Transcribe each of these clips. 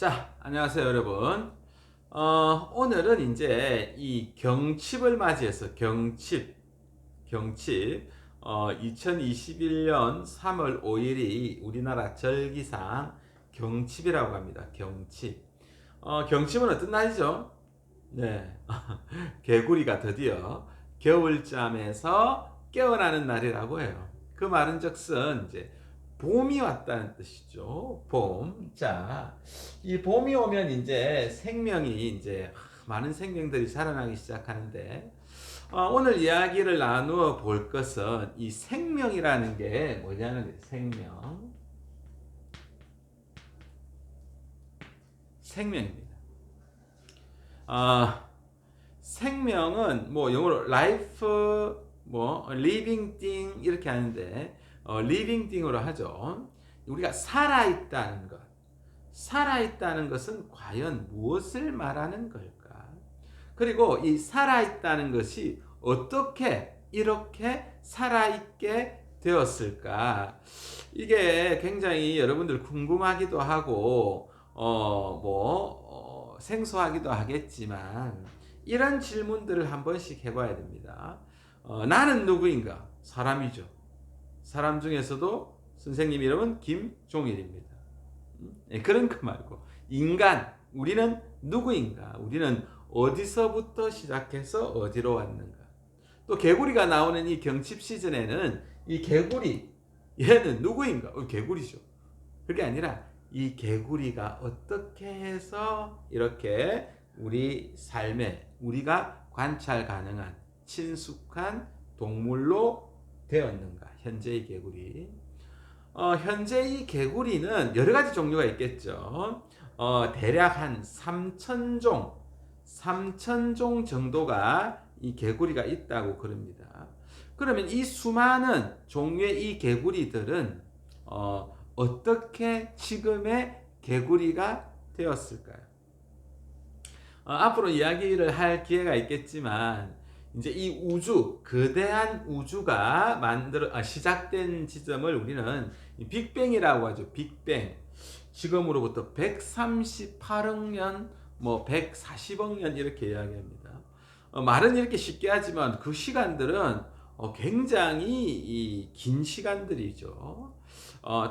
자, 안녕하세요, 여러분. 오늘은 이제 이 경칩을 맞이해서 경칩, 2021년 3월 5일이 우리나라 절기상 경칩이라고 합니다. 경칩. 경칩은 어떤 날이죠? 네. 개구리가 드디어 겨울잠에서 깨어나는 날이라고 해요. 그 말은 즉슨 이제 봄이 왔다는 뜻이죠. 봄. 자, 이 봄이 오면 이제 생명이 이제 많은 생명들이 자라나기 시작하는데 오늘 이야기를 나누어 볼 것은 이 생명이라는 게 뭐냐는 거예요. 생명입니다. 아, 생명은 뭐 영어로 life 뭐 living thing 이렇게 하는데 living thing으로 하죠. 우리가 살아 있다는 것은 과연 무엇을 말하는 걸까? 그리고 이 살아 있다는 것이 어떻게 이렇게 살아 있게 되었을까? 이게 굉장히 여러분들 궁금하기도 하고 생소하기도 하겠지만 이런 질문들을 한 번씩 해봐야 됩니다. 나는 누구인가? 사람이죠. 사람 중에서도 선생님 이름은 김종일입니다. 그런 거 말고 인간, 우리는 누구인가? 우리는 어디서부터 시작해서 어디로 왔는가? 또 개구리가 나오는 이 경칩 시즌에는 이 개구리, 얘는 누구인가? 개구리죠. 그게 아니라 이 개구리가 어떻게 해서 이렇게 우리 삶에 우리가 관찰 가능한 친숙한 동물로 되었는가? 현재의 개구리. 현재 이 개구리는 여러 가지 종류가 있겠죠. 대략 한 3,000종 정도가 이 개구리가 있다고 그럽니다. 그러면 이 수많은 종류의 이 개구리들은 어떻게 지금의 개구리가 되었을까요? 앞으로 이야기를 할 기회가 있겠지만 이제 이 우주, 거대한 우주가 시작된 지점을 우리는 빅뱅이라고 하죠. 빅뱅. 지금으로부터 138억 년, 140억 년 이렇게 이야기합니다. 말은 이렇게 쉽게 하지만 그 시간들은 굉장히 긴 시간들이죠.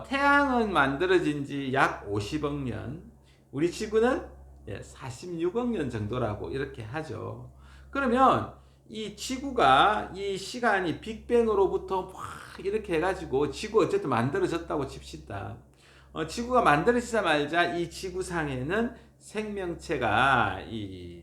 태양은 만들어진 지 약 50억 년, 우리 지구는 46억 년 정도라고 이렇게 하죠. 그러면 이 지구가 이 시간이 빅뱅으로부터 막 이렇게 해가지고 지구 어쨌든 만들어졌다고 칩시다. 지구가 만들어지자마자 이 지구상에는 생명체가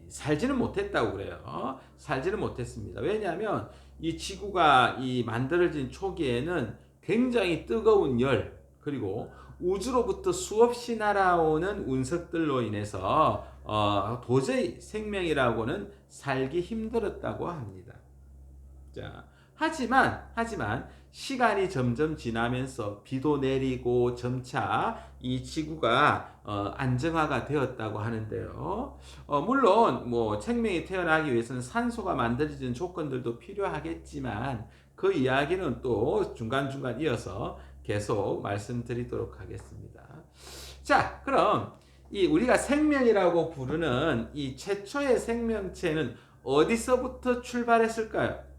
살지는 못했다고 그래요. 살지는 못했습니다. 왜냐하면 이 지구가 만들어진 초기에는 굉장히 뜨거운 열, 그리고 우주로부터 수없이 날아오는 운석들로 인해서 도저히 생명이라고는 살기 힘들었다고 합니다. 자, 하지만 시간이 점점 지나면서 비도 내리고 점차 이 지구가 안정화가 되었다고 하는데요. 물론 생명이 태어나기 위해서는 산소가 만들어지는 조건들도 필요하겠지만 그 이야기는 또 중간중간 이어서 계속 말씀드리도록 하겠습니다. 자, 그럼 우리가 생명이라고 부르는 이 최초의 생명체는 어디서부터 출발했을까요?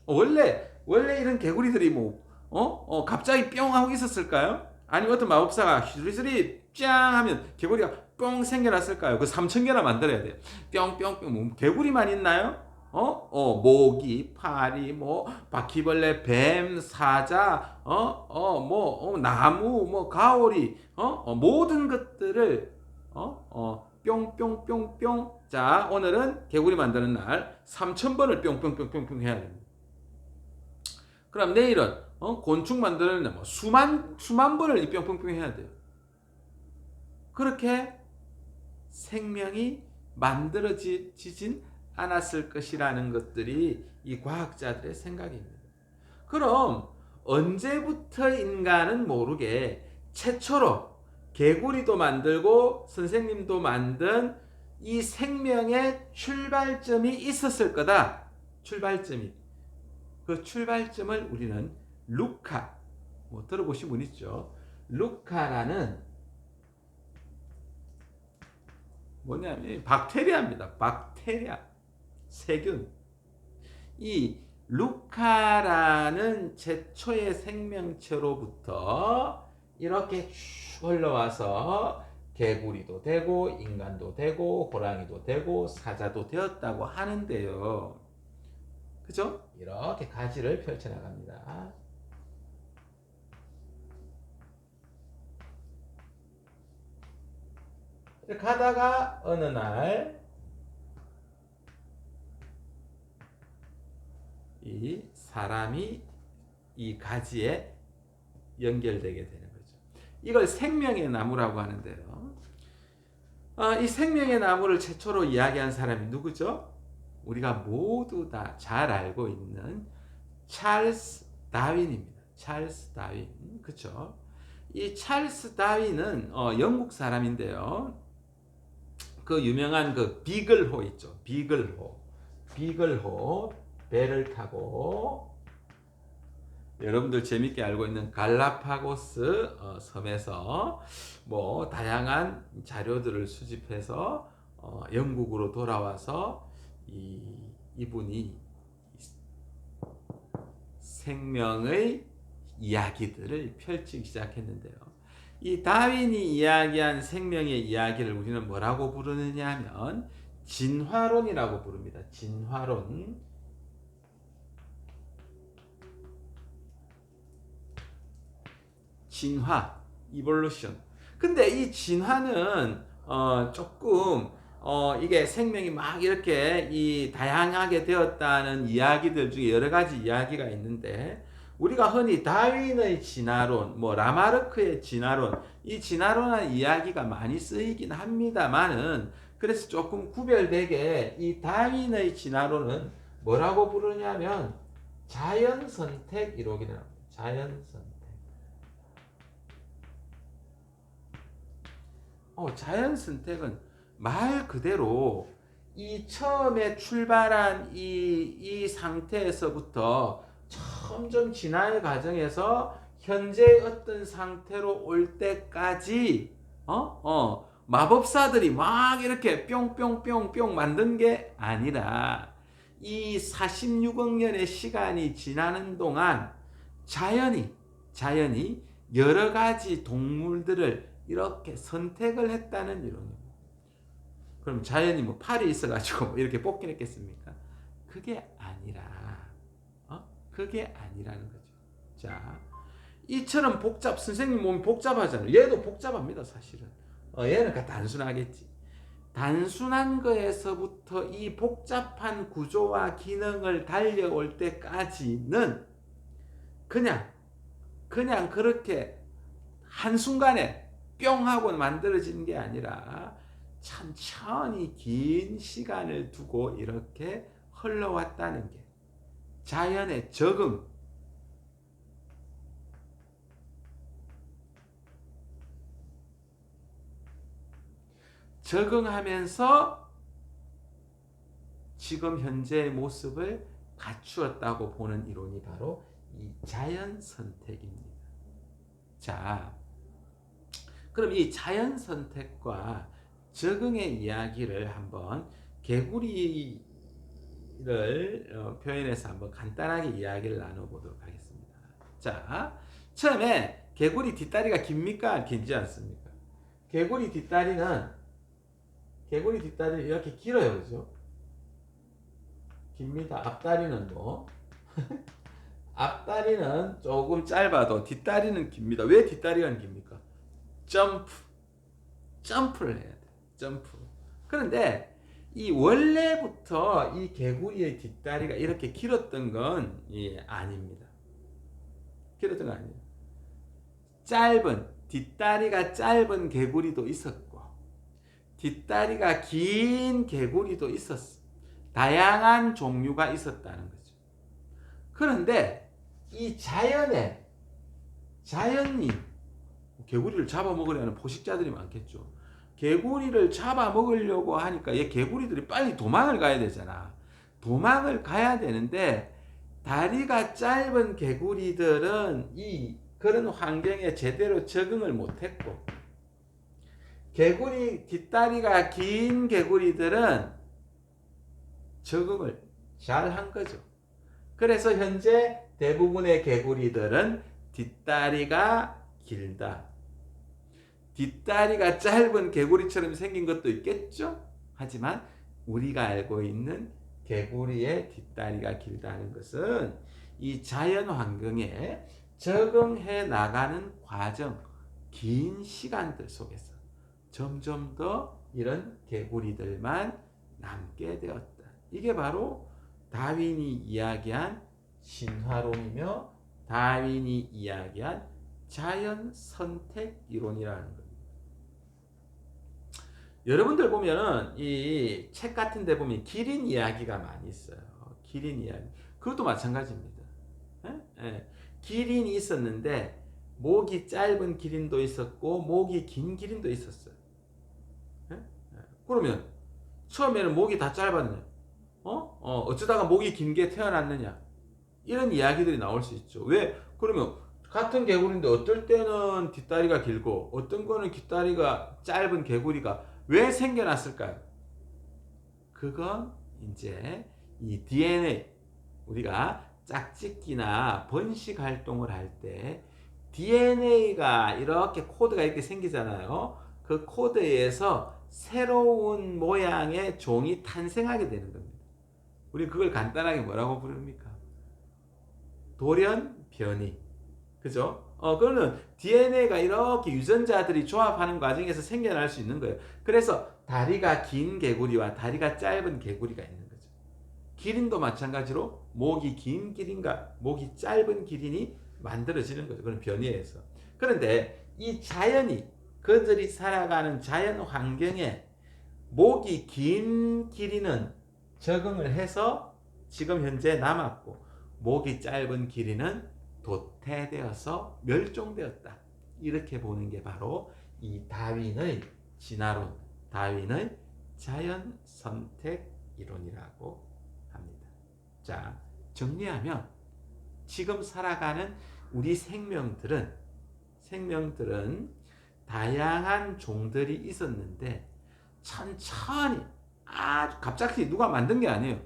원래 이런 개구리들이 갑자기 뿅 하고 있었을까요? 아니면 어떤 마법사가 휘리스리 짱 하면 개구리가 뿅 생겨났을까요? 그 3,000개나 만들어야 돼요. 뿅뿅뿅. 개구리만 있나요? 모기, 파리, 바퀴벌레, 뱀, 사자, 나무, 가오리, 모든 것들을, 뿅뿅뿅뿅. 자, 오늘은 개구리 만드는 날 3,000번을 뿅뿅뿅뿅뿅 해야 됩니다. 그럼 내일은 곤충 만드는 날 수만 번을 이 뿅뿅뿅 해야 돼요. 그렇게 생명이 만들어지진 않았을 것이라는 것들이 이 과학자들의 생각입니다. 그럼 언제부터 인간은 모르게 최초로 개구리도 만들고 선생님도 만든 이 생명의 출발점이 있었을 거다. 그 출발점을 우리는 루카, 들어보신 분 있죠? 루카라는 뭐냐면 박테리아입니다. 박테리아, 세균. 이 루카라는 최초의 생명체로부터 이렇게 쭉 흘러와서 개구리도 되고 인간도 되고 호랑이도 되고 사자도 되었다고 하는데요. 그죠? 이렇게 가지를 펼쳐 나갑니다. 가다가 어느 날 이 사람이 이 가지에 연결되게 되는 거죠. 이걸 생명의 나무라고 하는데요. 이 생명의 나무를 최초로 이야기한 사람이 누구죠? 우리가 모두 다 잘 알고 있는 찰스 다윈입니다. 찰스 다윈. 그렇죠? 이 찰스 다윈은 영국 사람인데요. 그 유명한 그 비글호 있죠. 비글호. 비글호 배를 타고 여러분들 재밌게 알고 있는 갈라파고스 섬에서 뭐 다양한 자료들을 수집해서 영국으로 돌아와서 이분이 생명의 이야기들을 펼치기 시작했는데요. 이 다윈이 이야기한 생명의 이야기를 우리는 뭐라고 부르느냐 하면 진화론이라고 부릅니다. 진화론. 진화, evolution. 근데 이 진화는 조금 이게 생명이 막 이렇게 이 다양하게 되었다는 이야기들 중에 여러 가지 이야기가 있는데 우리가 흔히 다윈의 진화론, 뭐 라마르크의 진화론, 이 진화론의 이야기가 많이 쓰이긴 합니다만은 그래서 조금 구별되게 이 다윈의 진화론은 뭐라고 부르냐면 자연선택 이론이라고 합니다. 자연선택. 자연 선택은 말 그대로 이 처음에 출발한 이 상태에서부터 점점 진화의 과정에서 현재 어떤 상태로 올 때까지 마법사들이 막 이렇게 뿅뿅뿅뿅 만든 게 아니라 이 46억 년의 시간이 지나는 동안 자연이 여러 가지 동물들을 이렇게 선택을 했다는 이론입니다. 그럼 자연이 뭐 팔이 있어가지고 이렇게 뽑긴 했겠습니까? 그게 아니라, 그게 아니라는 거죠. 자, 이처럼 선생님 몸이 복잡하잖아요. 얘도 복잡합니다, 사실은. 얘는 단순하겠지. 단순한 거에서부터 이 복잡한 구조와 기능을 달려올 때까지는 그냥 그렇게 한순간에 뿅 하고 만들어지는 게 아니라 천천히 긴 시간을 두고 이렇게 흘러왔다는 게 자연의 적응하면서 지금 현재의 모습을 갖추었다고 보는 이론이 바로 이 자연 선택입니다. 자, 그럼 이 자연 선택과 적응의 이야기를 한번 개구리를 표현해서 한번 간단하게 이야기를 나눠보도록 하겠습니다. 자, 처음에 개구리 뒷다리가 깁니까? 길지 않습니까? 개구리 뒷다리는 이렇게 길어요, 그죠? 깁니다. 앞다리는 뭐? 앞다리는 조금 짧아도 뒷다리는 깁니다. 왜 뒷다리가 깁니까? 점프를 해야 돼. 점프. 그런데 이 원래부터 이 개구리의 뒷다리가 이렇게 길었던 건 아닙니다. 길었던 건 아니에요. 뒷다리가 짧은 개구리도 있었고 뒷다리가 긴 개구리도 있었어. 다양한 종류가 있었다는 거죠. 그런데 이 자연이 개구리를 잡아먹으려는 포식자들이 많겠죠. 개구리를 잡아먹으려고 하니까 얘 개구리들이 빨리 도망을 가야 되잖아. 도망을 가야 되는데 다리가 짧은 개구리들은 이 그런 환경에 제대로 적응을 못했고 개구리 뒷다리가 긴 개구리들은 적응을 잘 한 거죠. 그래서 현재 대부분의 개구리들은 뒷다리가 길다. 뒷다리가 짧은 개구리처럼 생긴 것도 있겠죠? 하지만 우리가 알고 있는 개구리의 뒷다리가 길다는 것은 이 자연 환경에 적응해 나가는 과정, 긴 시간들 속에서 점점 더 이런 개구리들만 남게 되었다. 이게 바로 다윈이 이야기한 신화론이며 다윈이 이야기한 자연 선택 이론이라는 겁니다. 여러분들 보면은 이 책 같은 데 보면 기린 이야기가 많이 있어요. 기린 이야기. 그것도 마찬가지입니다. 예? 예. 기린이 있었는데 목이 짧은 기린도 있었고 목이 긴 기린도 있었어요. 예? 예. 그러면 처음에는 목이 다 짧았냐? 어쩌다가 목이 긴 게 태어났느냐? 이런 이야기들이 나올 수 있죠. 왜? 그러면 같은 개구리인데 어떨 때는 뒷다리가 길고 어떤 거는 뒷다리가 짧은 개구리가 왜 생겨났을까요? 그건 이제 이 DNA, 우리가 짝짓기나 번식 활동을 할 때 DNA가 이렇게 코드가 이렇게 생기잖아요. 그 코드에서 새로운 모양의 종이 탄생하게 되는 겁니다. 우리 그걸 간단하게 뭐라고 부릅니까? 돌연 변이. 그죠? 그거는 DNA가 이렇게 유전자들이 조합하는 과정에서 생겨날 수 있는 거예요. 그래서 다리가 긴 개구리와 다리가 짧은 개구리가 있는 거죠. 기린도 마찬가지로 목이 긴 기린과 목이 짧은 기린이 만들어지는 거죠. 그런 변이에서. 그런데 이 자연이, 그들이 살아가는 자연 환경에 목이 긴 기린은 적응을 해서 지금 현재 남았고, 목이 짧은 기린은 도태되어서 멸종되었다. 이렇게 보는 게 바로 이 다윈의 진화론, 다윈의 자연 선택 이론이라고 합니다. 자, 정리하면 지금 살아가는 우리 생명들은 다양한 종들이 있었는데 천천히, 아주 갑자기 누가 만든 게 아니에요.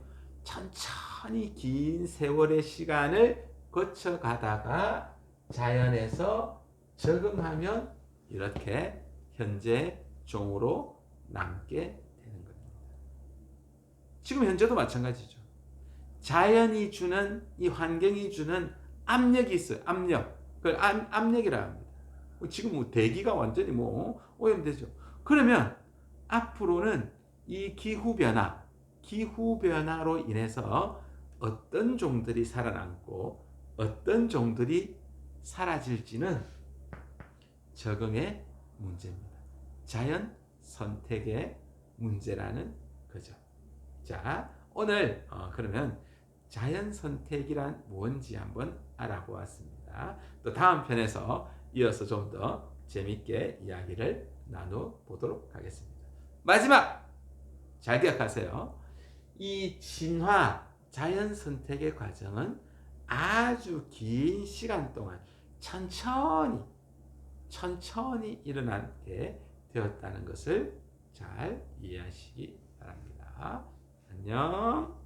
천천히 긴 세월의 시간을 거쳐가다가 자연에서 적응하면 이렇게 현재 종으로 남게 되는 겁니다. 지금 현재도 마찬가지죠. 자연이 주는, 이 환경이 주는 압력이 있어요. 압력. 그걸 압력이라 합니다. 지금 뭐 대기가 완전히 뭐 오염되죠. 그러면 앞으로는 이 기후변화로 인해서 어떤 종들이 살아남고 어떤 종들이 사라질지는 적응의 문제입니다. 자연 선택의 문제라는 거죠. 자, 오늘 그러면 자연 선택이란 뭔지 한번 알아보았습니다. 또 다음 편에서 이어서 좀 더 재밌게 이야기를 나눠보도록 하겠습니다. 마지막! 잘 기억하세요. 이 진화, 자연 선택의 과정은 아주 긴 시간 동안 천천히 일어나게 되었다는 것을 잘 이해하시기 바랍니다. 안녕.